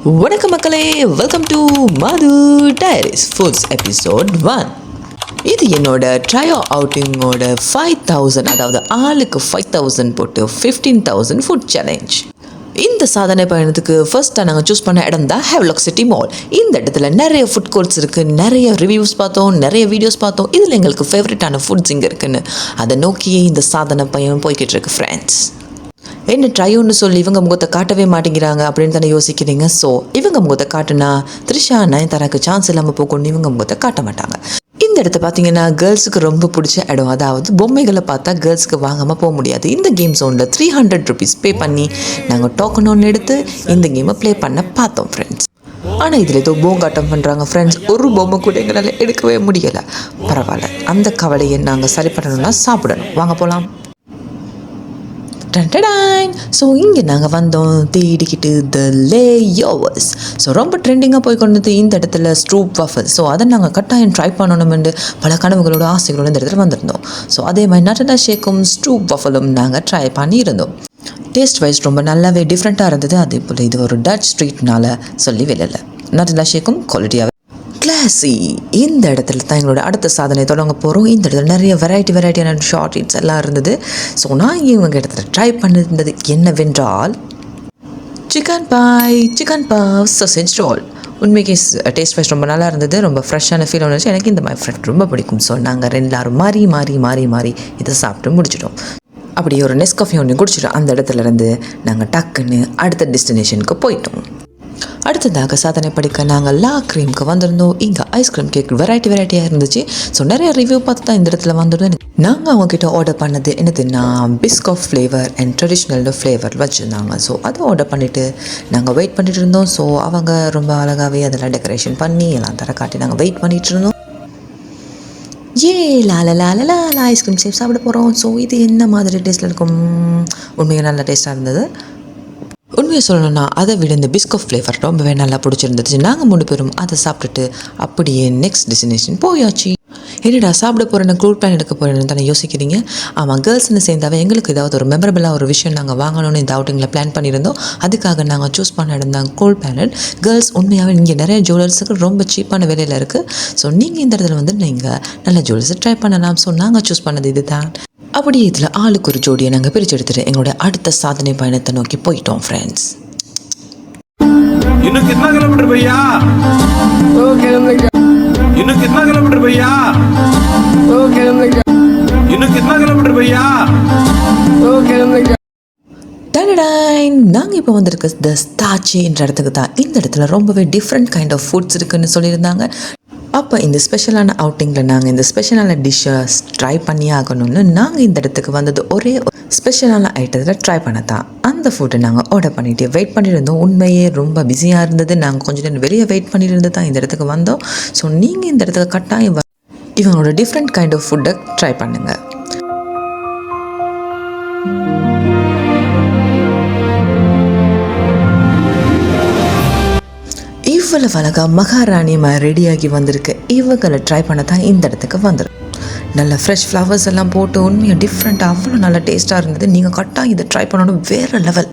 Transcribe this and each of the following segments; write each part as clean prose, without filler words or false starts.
வணக்கம் மக்களே, welcome to Madhu diaries foods episode 1. இது என்னோட ட்ரையோ அவுட்டிங்கோட 5000, அதாவது ஆளுக்கு 5000 போட்டு 15000 ஃபுட் சேலஞ்ச். இந்த சாதனை பயணத்துக்கு ஃபர்ஸ்ட்டாக நாங்கள் சூஸ் பண்ண இடம் தான் ஹேவ்லாக் சிட்டி மால். இந்த இடத்துல நிறைய ஃபுட் கோர்ட்ஸ் இருக்குது, நிறைய ரிவ்யூஸ் பார்த்தோம், நிறைய வீடியோஸ் பார்த்தோம். இதில் எங்களுக்கு ஃபேவரட்டான ஃபுட்ஸ் இங்கே இருக்குன்னு அதை நோக்கியே இந்த சாதனை பயணம் போய்கிட்டு இருக்கு ஃப்ரெண்ட்ஸ். என்ன ட்ரையோன்னு சொல்லி இவங்க முகத்தை காட்டவே மாட்டேங்கிறாங்க அப்படின்னு தானே யோசிக்கிறீங்க. ஸோ இவங்க முகத்தை காட்டுனா த்ரிஷா நயன்தாராக்கு சான்ஸ் இல்லாமல் போகணும்னு இவங்க முகத்தை காட்ட மாட்டாங்க. இந்த இடத்த பார்த்தீங்கன்னா கேர்ள்ஸுக்கு ரொம்ப பிடிச்ச இடம். அதாவது பொம்மைகளை பார்த்தா கேர்ள்ஸுக்கு வாங்காமல் போக முடியாது. இந்த கேம் ஜோனில் 300 rupees பே பண்ணி நாங்கள் டோக்கன் ஒன்று எடுத்து இந்த கேமை ப்ளே பண்ண பார்த்தோம் ஃப்ரெண்ட்ஸ். ஆனால் இதில் ஏதோ போங்காட்டம் பண்ணுறாங்க ஃப்ரெண்ட்ஸ். ஒரு பொம்மை கூட எங்களால் எடுக்கவே முடியலை. பரவாயில்ல, அந்த கவலையை நாங்கள் சரி பண்ணணும்னா சாப்பிடணும். வாங்க போகலாம். ஸோ இங்கே நாங்கள் வந்தோம் தேடிக்கிட்டு த லேயோவர்ஸ். ஸோ ரொம்ப ட்ரெண்டிங்காக போய் கொண்டு இந்த இடத்துல ஸ்ட்ரூப் வஃபல். ஸோ அதை நாங்கள் கட்டாயம் ட்ரை பண்ணணுமென்று பல கனவுகளோட ஆசைகளோட இந்த இடத்துல வந்திருந்தோம். ஸோ அதே மாதிரி நட்டடா ஷேக்கும் ஸ்ட்ரூப் வஃபலும் நாங்கள் ட்ரை பண்ணியிருந்தோம். டேஸ்ட் வைஸ் ரொம்ப நல்லாவே டிஃப்ரெண்ட்டாக இருந்தது. அதே போல் இது ஒரு டச் ஸ்ட்ரீட்னால சொல்லி வெளியில் நட்டடா ஷேக்கும் குவாலிட்டியாக கிளாஸி. இந்த இடத்துல தான் எங்களோட அடுத்த சாதனை தொடங்க போகிறோம். இந்த இடத்துல நிறைய வெரைட்டியான ஷார்ட் ஹிட்ஸ் எல்லாம் இருந்தது. ஸோ நான் இவங்க இடத்துல ட்ரை பண்ணியிருந்தது என்னவென்றால் சிக்கன் பஃப் சாசேஜ் ரோல். உண்மைக்கு டேஸ்ட் வைஸ் ரொம்ப நல்லா இருந்தது. ரொம்ப ஃப்ரெஷ்ஷான ஃபீல் வந்துச்சு. எனக்கு இந்த மாதிரி ஃப்ரெண்ட் ரொம்ப பிடிக்கும். ஸோ நாங்கள் எல்லாரும் மாறி இதை சாப்பிட்டு முடிச்சிட்டோம். அப்படி ஒரு நெஸ்காஃபி ஒன்று குடிச்சிட்டோம். அந்த இடத்துல இருந்து நாங்கள் டக்குன்னு அடுத்த டெஸ்டினேஷனுக்கு போயிட்டோம். அடுத்ததாக சாதனை படிக்க நாங்கள் லா க்ரீம்க்கு வந்திருந்தோம். இங்கே ஐஸ்கிரீம் கேக் வெரைட்டியாக இருந்துச்சு. ஸோ நிறைய ரிவ்யூ பார்த்து தான் இந்த இடத்துல வந்துருந்தோம். நாங்கள் அவங்கக்கிட்ட ஆர்டர் பண்ணது என்னதுன்னா Biscoff flavour and traditional flavour வச்சுருந்தாங்க. ஸோ அதை ஆர்டர் பண்ணிவிட்டு நாங்கள் வெயிட் பண்ணிட்டு இருந்தோம். ஸோ அவங்க ரொம்ப அழகாகவே அதெல்லாம் டெக்கரேஷன் பண்ணி எல்லாம் தர காட்டி நாங்கள் வெயிட் பண்ணிகிட்டு இருந்தோம். லால ஐஸ்கிரீம் சேப் சாப்பிட போகிறோம். ஸோ இது என்ன மாதிரி டேஸ்ட்டில் இருக்கும்? உண்மையாக நல்ல டேஸ்ட்டாக இருந்தது. உண்மையை சொல்லணும்னா அதை விட இந்த பிஸ்கஃப் ஃப்ளேவர் ரொம்பவே நல்லா பிடிச்சிருந்துச்சு. நாங்கள் 3 பேரும் அதை சாப்பிட்டுட்டு அப்படியே நெக்ஸ்ட் டெஸ்டினேஷன் போயாச்சு. என்னடா சாப்பிட போகிறேன்னு க்ளூட் பிளான் எடுக்க போகிறேன்னு தானே யோசிக்கிறீங்க? ஆமாம், கேர்ள்ஸ்னு சேர்ந்தாவே எங்களுக்கு ஏதாவது ஒரு மெமரபிளாக ஒரு விஷயம் நாங்கள் வாங்கணும்னு இந்த அவுட்டிங்கில் பிளான் பண்ணியிருந்தோம். அதுக்காக நாங்கள் சூஸ் பண்ண இடம் தான் க்ளூட் பிளானட். கேர்ள்ஸ் உண்மையாகவே இங்கே நிறைய ஜுவல்லர்ஸுக்கு ரொம்ப சீப்பான விலையில் இருக்குது. ஸோ நீங்கள் இந்த இடத்துல வந்து நீங்கள் நல்ல ஜுவல்லர்ஸை ட்ரை பண்ணலாம். ஸோ நாங்கள் சூஸ் பண்ணது இது தான். அப்படியே இதில் ஆளுக்கு ஒரு ஜோடியை நாங்கள் பிரித்து எடுத்துட்டு எங்களோட அடுத்த சாதனை பயணத்தை நோக்கி போயிட்டோம் ஃப்ரெண்ட்ஸ். இன்னும் कितना किलोमीटर भैया? 2 किलोमीटर. இன்னும் कितना किलोमीटर भैया? 2 किलोमीटर. இன்னும் कितना किलोमीटर भैया? 2 किलोमीटर. நாங்கள் இப்போ வந்திருக்க த ஸ்டாச்சி என்ற இடத்துக்கு தான். இந்த இடத்துல ரொம்பவே டிஃப்ரெண்ட் கைண்ட் ஆஃப் ஃபுட்ஸ் இருக்குன்னு சொல்லியிருந்தாங்க. அப்போ இந்த ஸ்பெஷலான அவுட்டிங்கில் நாங்கள் இந்த ஸ்பெஷலான டிஷ்ஷை ட்ரை பண்ணி ஆகணும்னு நாங்கள் இந்த இடத்துக்கு வந்தது ஒரே ஸ்பெஷலான ஐட்டத்தில் ட்ரை பண்ண தான். அந்த ஃபுட்டை நாங்கள் ஆர்டர் பண்ணிவிட்டு வெயிட் பண்ணியிருந்தோம். உண்மையே ரொம்ப பிஸியாக இருந்தது. நாங்கள் கொஞ்சம் நேரம் வெளியே வெயிட் பண்ணியிருந்து தான் இந்த இடத்துக்கு வந்தோம். ஸோ நீங்கள் இந்த இடத்துக்கு கட்டாயம் இவங்களோட டிஃப்ரெண்ட் கைண்ட் ஆஃப் ஃபுட்டை ட்ரை பண்ணுங்கள். இவ்வளவு அழகாக மகாராணி ரெடியாகி வந்திருக்கு. இவங்களை ட்ரை பண்ண தான் இந்த இடத்துக்கு வந்துடும். நல்ல ஃப்ரெஷ் ஃப்ளவர்ஸ் எல்லாம் போட்டு உண்மையாக டிஃப்ரெண்ட்டாக அவ்வளோ நல்ல டேஸ்ட்டாக இருந்தது. நீங்கள் கட்டாயம் இதை ட்ரை பண்ணணும். வேறு லெவல்.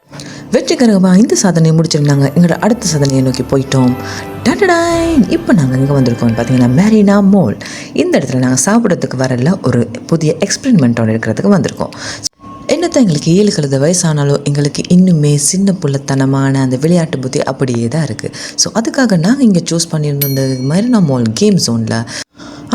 வெற்றிகரமாக இந்த சாதனையை முடிச்சிருந்தாங்க. எங்களோட அடுத்த சாதனையை நோக்கி போயிட்டோம். இப்போ நாங்கள் இங்கே வந்திருக்கோம் பார்த்தீங்கன்னா மெரினா மால். இந்த இடத்துல நாங்கள் சாப்பிட்றதுக்கு வரல, ஒரு புதிய எக்ஸ்பெரிமெண்ட்டோட இருக்கிறதுக்கு வந்திருக்கோம். என்னத்தான் எங்களுக்கு 7 கழுத வயசானாலும் எங்களுக்கு இன்னுமே சின்ன புள்ளத்தனமான அந்த விளையாட்டு புத்தி அப்படியே தான் இருக்குது. ஸோ அதுக்காக நாங்கள் இங்கே சூஸ் பண்ணியிருந்தோம் இந்த மெரினா மால் கேம் ஜோனில்.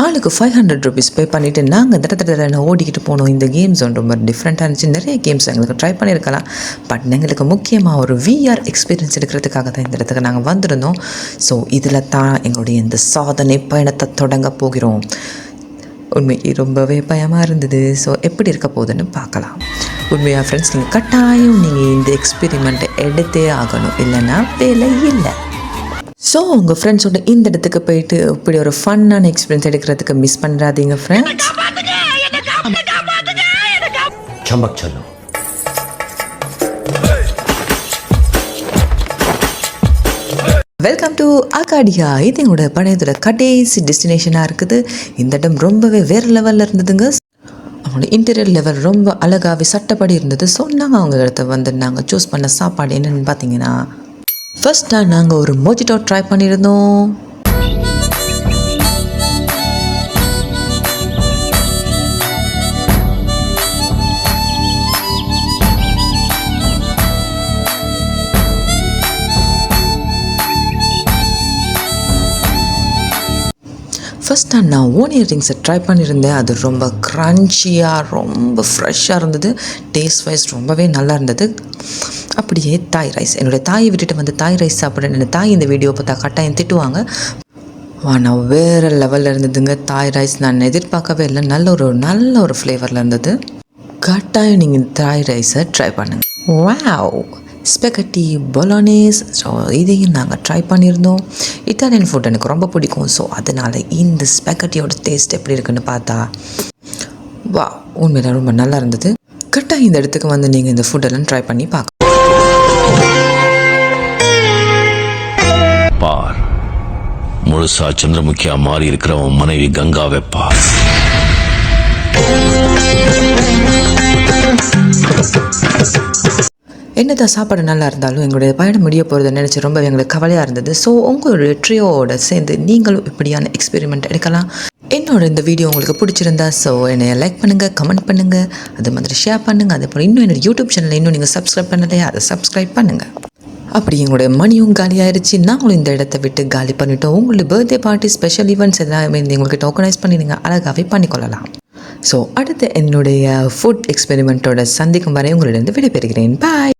ஆளுக்கு 500 rupees பே பண்ணிவிட்டு நாங்கள் தடவை ஓடிக்கிட்டு போனோம். இந்த கேம் ஜோன் ரொம்ப டிஃப்ரெண்ட்டாக இருந்துச்சு. நிறைய கேம்ஸ் எங்களுக்கு ட்ரை பண்ணியிருக்கலாம். பட் எங்களுக்கு முக்கியமாக ஒரு VR எக்ஸ்பீரியன்ஸ் எடுக்கிறதுக்காக தான் இந்த இடத்துக்கு நாங்கள் வந்திருந்தோம். ஸோ இதில் தான் எங்களுடைய இந்த சாதனை பயணத்தை தொடங்க போகிறோம். உண்மைக்கு ரொம்பவே பயமாக இருந்தது. ஸோ எப்படி இருக்க போகுதுன்னு பார்க்கலாம். உண்மையாக ஃப்ரெண்ட்ஸ், நீங்கள் கட்டாயம் நீங்கள் இந்த எக்ஸ்பெரிமெண்ட்டை எடுத்தே ஆகணும், இல்லைன்னா வேலை இல்லை. ஸோ உங்கள் ஃப்ரெண்ட்ஸோட இந்த இடத்துக்கு போயிட்டு இப்படி ஒரு ஃபன்னான எக்ஸ்பீரியன்ஸ் எடுக்கிறதுக்கு மிஸ் பண்ணுறாதீங்க ஃப்ரெண்ட்ஸ். Welcome to Acadia. இது எங்களோட பழையதோட கடைசி டெஸ்டினேஷனாக இருக்குது. இந்த இடம் ரொம்பவே வேறு லெவலில் இருந்ததுங்க. அவங்களோட இன்டீரியர் லெவல் ரொம்ப அழகாகவே சட்டப்படி இருந்தது. ஸோ நாங்கள் அவங்க இடத்த வந்து நாங்கள் சூஸ் பண்ண சாப்பாடு என்னென்னு பார்த்தீங்கன்னா ஃபர்ஸ்ட்டாக நாங்கள் ஒரு மொஜிட்டோ ட்ரை பண்ணியிருந்தோம். ஃபஸ்ட்டாக நான் ஓனியர் ரிங்ஸை ட்ரை பண்ணியிருந்தேன். அது ரொம்ப க்ரன்ச்சியாக ரொம்ப ஃப்ரெஷ்ஷாக இருந்தது. டேஸ்ட் வைஸ் ரொம்பவே நல்லா இருந்தது. அப்படியே தாய் ரைஸ், என்னுடைய தாயை விட்டுட்டு வந்து தாய் ரைஸ் சாப்பிட்றேன். என்னோடய தாய் இந்த வீடியோ பார்த்தா கட்டாயம் திட்டுவாங்க. ஆனால் வேறு லெவலில் இருந்ததுங்க தாய் ரைஸ். நான் எதிர்பார்க்கவே இல்லை. நல்ல ஒரு ஃப்ளேவரில் இருந்தது. கட்டாயம் நீங்கள் தாய் ரைஸை ட்ரை பண்ணுங்கள். Wow, spaghetti பொலோனேஸ். ஸோ இதையும் நாங்கள் ட்ரை பண்ணியிருந்தோம். இட்டாலியன் ஃபுட் எனக்கு ரொம்ப பிடிக்கும். ஸோ அதனால் இந்த ஸ்பெகட்டியோட டேஸ்ட் எப்படி இருக்குன்னு பார்த்தா வா, உண்மையில ரொம்ப நல்லா இருந்தது. கரெக்டாக இந்த இடத்துக்கு வந்து நீங்கள் இந்த ஃபுட்டெல்லாம் ட்ரை பண்ணி பார்க்க. பார், முழுசா சந்திரமுகியா மாறி இருக்கிற உன் மனைவி கங்காவை பார். என்னதான் சாப்பாடு நல்லா இருந்தாலும் எங்களுடைய பயணம் முடிய போகிறத நினச்சி ரொம்ப எங்களுக்கு கவலையாக இருந்தது. ஸோ உங்களுடைய ட்ரியோவோட சேர்ந்து நீங்களும் இப்படியான எக்ஸ்பெரிமெண்ட் எடுக்கலாம். என்னோட இந்த வீடியோ உங்களுக்கு பிடிச்சிருந்தா ஸோ என்னை லைக் பண்ணுங்கள், கமெண்ட் பண்ணுங்கள், அது மாதிரி ஷேர் பண்ணுங்கள். அதே போல் இன்னும் என்னோடய யூடியூப் சேனலில் இன்னும் நீங்கள் சப்ஸ்கிரைப் பண்ணலையா, அதை சப்ஸ்கிரைப் பண்ணுங்கள். அப்படி எங்களுடைய மணியும் காலியாகிடுச்சு. நாங்களும் இந்த இடத்த விட்டு காலி பண்ணிட்டோம். உங்களுடைய பர்த்டே பார்ட்டி, ஸ்பெஷல் ஈவெண்ட்ஸ் எல்லாமே உங்கள்கிட்ட ஆர்கனைஸ் பண்ணி நீங்கள் அழகாகவே பண்ணிக்கொள்ளலாம். ஸோ அடுத்து என்னுடைய ஃபுட் எக்ஸ்பெரிமெண்ட்டோட சந்திக்கும் வரை உங்களிடம் விடைபெறுகிறேன். பாய்.